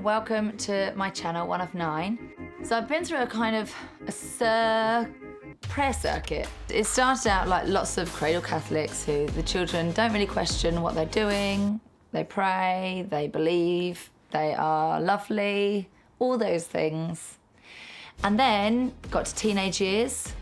welcome to my channel, One of Nine. So I've been through a kind of a prayer circuit. It started out like lots of cradle Catholics who the children don't really question what they're doing. They pray, they believe, they are lovely, all those things. And then got to teenage years,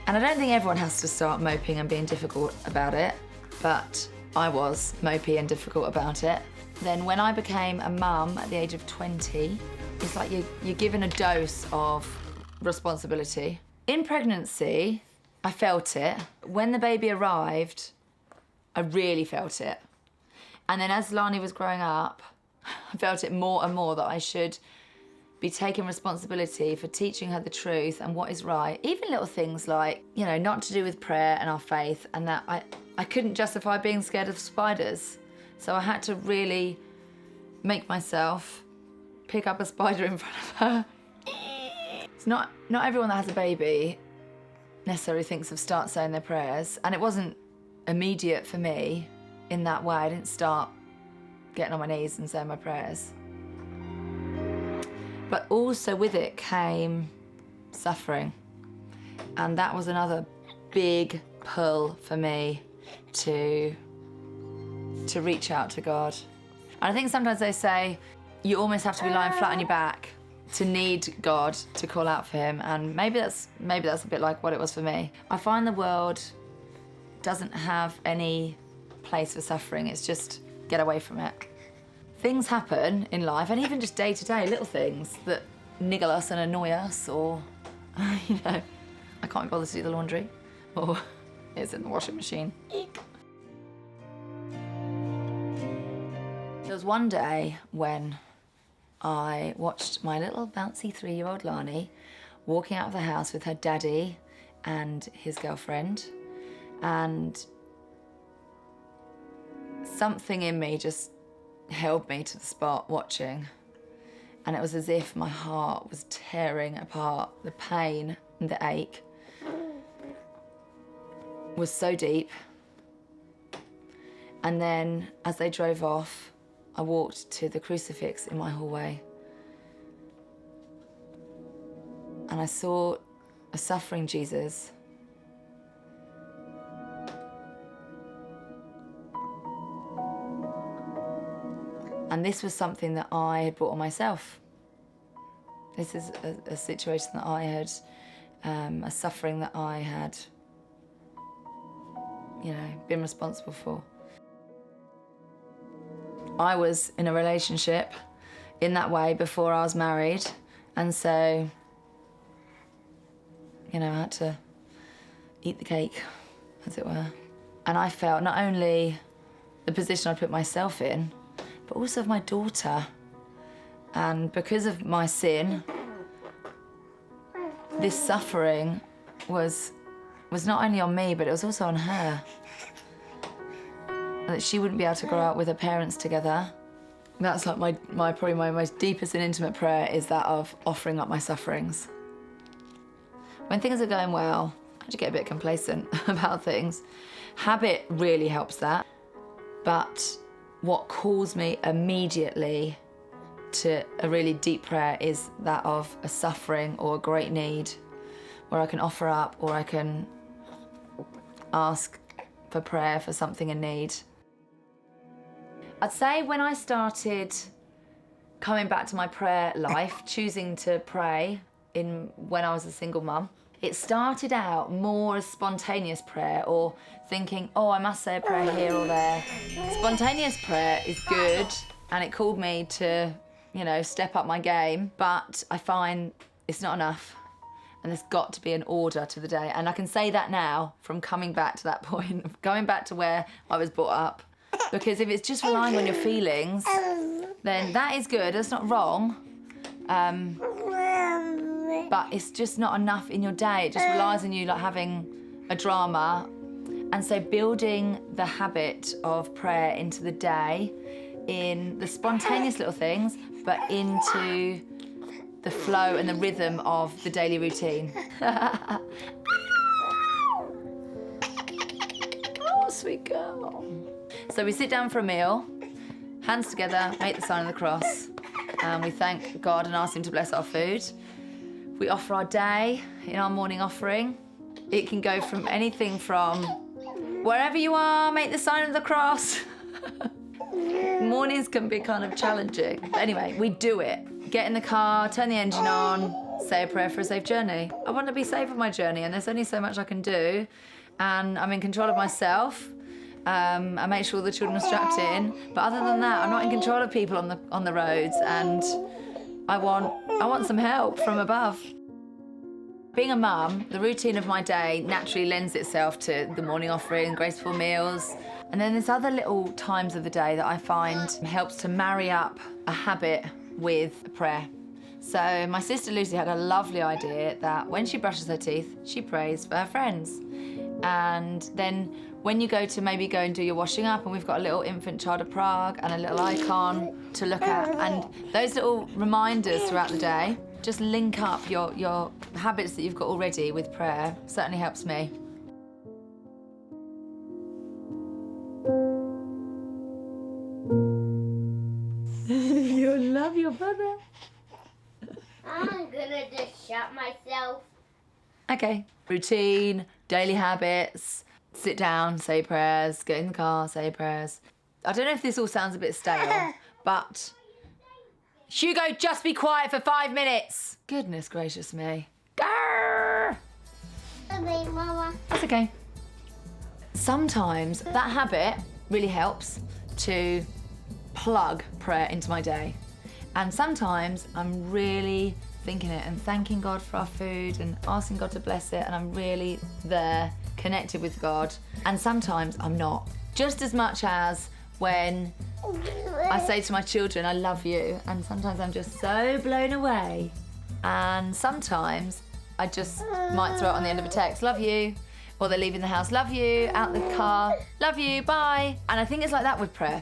and I don't think everyone has to start moping and being difficult about it, but I was mopey and difficult about it. Then when I became a mum at the age of 20, it's like you're given a dose of responsibility. In pregnancy, I felt it. When the baby arrived, I really felt it. And then as Lani was growing up, I felt it more and more that I should be taking responsibility for teaching her the truth and what is right. Even little things like, you know, not to do with prayer and our faith, and that I couldn't justify being scared of spiders. So I had to really make myself pick up a spider in front of her. It's not everyone that has a baby necessarily thinks of start saying their prayers, and it wasn't immediate for me in that way. I didn't start getting on my knees and saying my prayers. But also with it came suffering, and that was another big pull for me to reach out to God. And I think sometimes they say you almost have to be lying flat on your back to need God to call out for him, and maybe that's a bit like what it was for me. I find the world doesn't have any place for suffering. It's just get away from it. Things happen in life, and even just day-to-day little things that niggle us and annoy us, or, you know, I can't be bothered to do the laundry, or it's in the washing machine. Eek. There was one day when I watched my little bouncy 3-year-old Lani walking out of the house with her daddy and his girlfriend, and something in me just held me to the spot watching, and it was as if my heart was tearing apart. The pain and the ache was so deep. And then as they drove off, I walked to the crucifix in my hallway, and I saw a suffering Jesus. And this was something that I had brought on myself. This is a situation that I had, a suffering that I had, you know, been responsible for. I was in a relationship in that way before I was married, and so, you know, I had to eat the cake, as it were. And I felt not only the position I'd put myself in, but also of my daughter. And because of my sin, this suffering was not only on me, but it was also on her. And that she wouldn't be able to grow up with her parents together. That's like probably my most deepest and intimate prayer, is that of offering up my sufferings. When things are going well, I just get a bit complacent about things. Habit really helps that, but what calls me immediately to a really deep prayer is that of a suffering or a great need, where I can offer up, or I can ask for prayer for something in need. I'd say when I started coming back to my prayer life, choosing to pray when I was a single mum, it started out more as spontaneous prayer, or thinking, oh, I must say a prayer here or there. Spontaneous prayer is good, and it called me to, you know, step up my game, but I find it's not enough, and there's got to be an order to the day. And I can say that now from coming back to that point, going back to where I was brought up, because if it's just relying on your feelings, then that is good, that's not wrong. But it's just not enough in your day. It just relies on you like having a drama. And so building the habit of prayer into the day, in the spontaneous little things, but into the flow and the rhythm of the daily routine. Oh, sweet girl. So we sit down for a meal, hands together, make the sign of the cross. and we thank God and ask him to bless our food. We offer our day in our morning offering. It can go from anything from wherever you are, make the sign of the cross. Mornings can be kind of challenging. But anyway, we do it. Get in the car, turn the engine on, say a prayer for a safe journey. I want to be safe on my journey, and there's only so much I can do. And I'm in control of myself. I make sure the children are strapped in. But other than that, I'm not in control of people on the roads, and I want some help from above. Being a mum, the routine of my day naturally lends itself to the morning offering, graceful meals. And then there's other little times of the day that I find helps to marry up a habit with prayer. So my sister Lucy had a lovely idea that when she brushes her teeth, she prays for her friends. And then when you go and do your washing up, and we've got a little infant child of Prague and a little icon to look at, and those little reminders throughout the day just link up your habits that you've got already with prayer. Certainly helps me. You love your brother. I'm gonna just shut myself. Okay. Routine, daily habits, sit down, say prayers, get in the car, say prayers. I don't know if this all sounds a bit stale, but Hugo, just be quiet for 5 minutes. Goodness gracious me. Grrr. Okay, Mama. That's okay. Sometimes that habit really helps to plug prayer into my day. And sometimes I'm really thinking it and thanking God for our food and asking God to bless it, and I'm really there, connected with God. And sometimes I'm not. Just as much as when I say to my children, I love you, and sometimes I'm just so blown away. And sometimes I just might throw it on the end of a text, love you, or they're leaving the house, love you, out the car, love you, bye. And I think it's like that with prayer.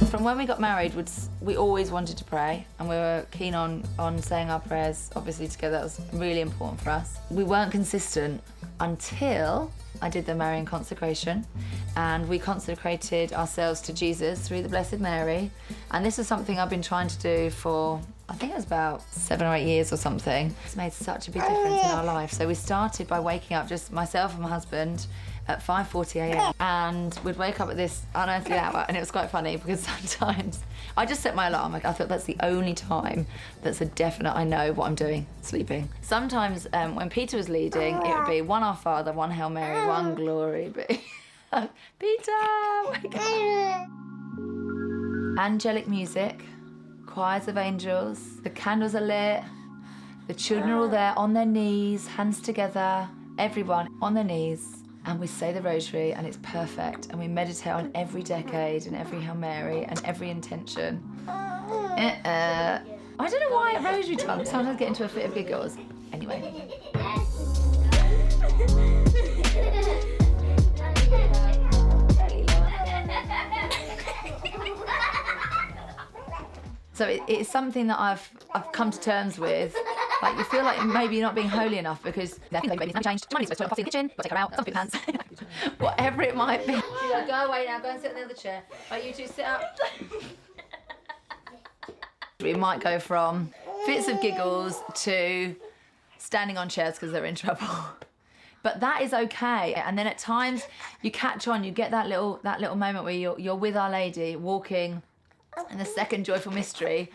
From when we got married, we always wanted to pray, and we were keen on saying our prayers, obviously, together. That was really important for us. We weren't consistent until I did the Marian consecration, and we consecrated ourselves to Jesus through the Blessed Mary. And this is something I've been trying to do for, I think it was about 7 or 8 years or something. It's made such a big difference in our life. So we started by waking up, just myself and my husband, at 5:40 a.m. and we'd wake up at this unearthly hour, and it was quite funny because sometimes I just set my alarm. I thought that's the only time that's a definite I know what I'm doing, sleeping. Sometimes when Peter was leading, it would be 1 Our Father, 1 Hail Mary, 1 Glory be. Peter, wake up. Angelic music, choirs of angels, the candles are lit, the children are all there on their knees, hands together, everyone on their knees. And we say the rosary, and it's perfect. And we meditate on every decade and every Hail Mary and every intention. I don't know why at rosary time sometimes I get into a fit of giggles. Anyway. So it's something that I've come to terms with. Like, you feel like maybe you're not being holy enough because nothing's changed. Money's supposed to coffee in the kitchen, got to take her out, some big pants. Whatever it might be. Go away now, go and sit on the other chair. Right, you two sit up. We might go from fits of giggles to standing on chairs because they're in trouble. But that is okay. And then at times you catch on, you get that little moment where you're with Our Lady walking in the second joyful mystery,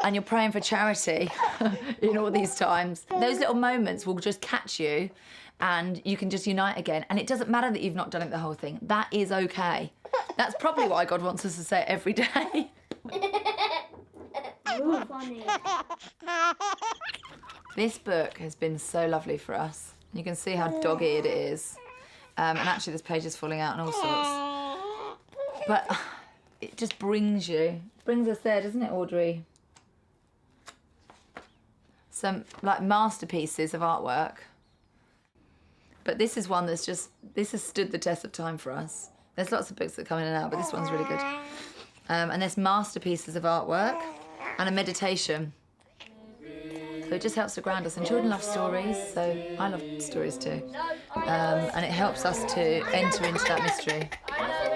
and you're praying for charity in all these times. Those little moments will just catch you, and you can just unite again. And it doesn't matter that you've not done it the whole thing. That is okay. That's probably why God wants us to say it every day. You're funny. This book has been so lovely for us. You can see how dog-eared it is. And actually this page is falling out and all sorts. But it just brings us there, doesn't it, Audrey? Some like masterpieces of artwork. But this is one this has stood the test of time for us. There's lots of books that come in and out, but this one's really good. And there's masterpieces of artwork and a meditation. So it just helps to ground us. And children love stories, so I love stories too. And it helps us to enter into that mystery. I know.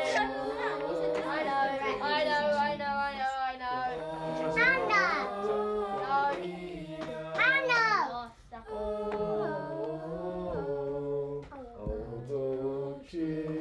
birthday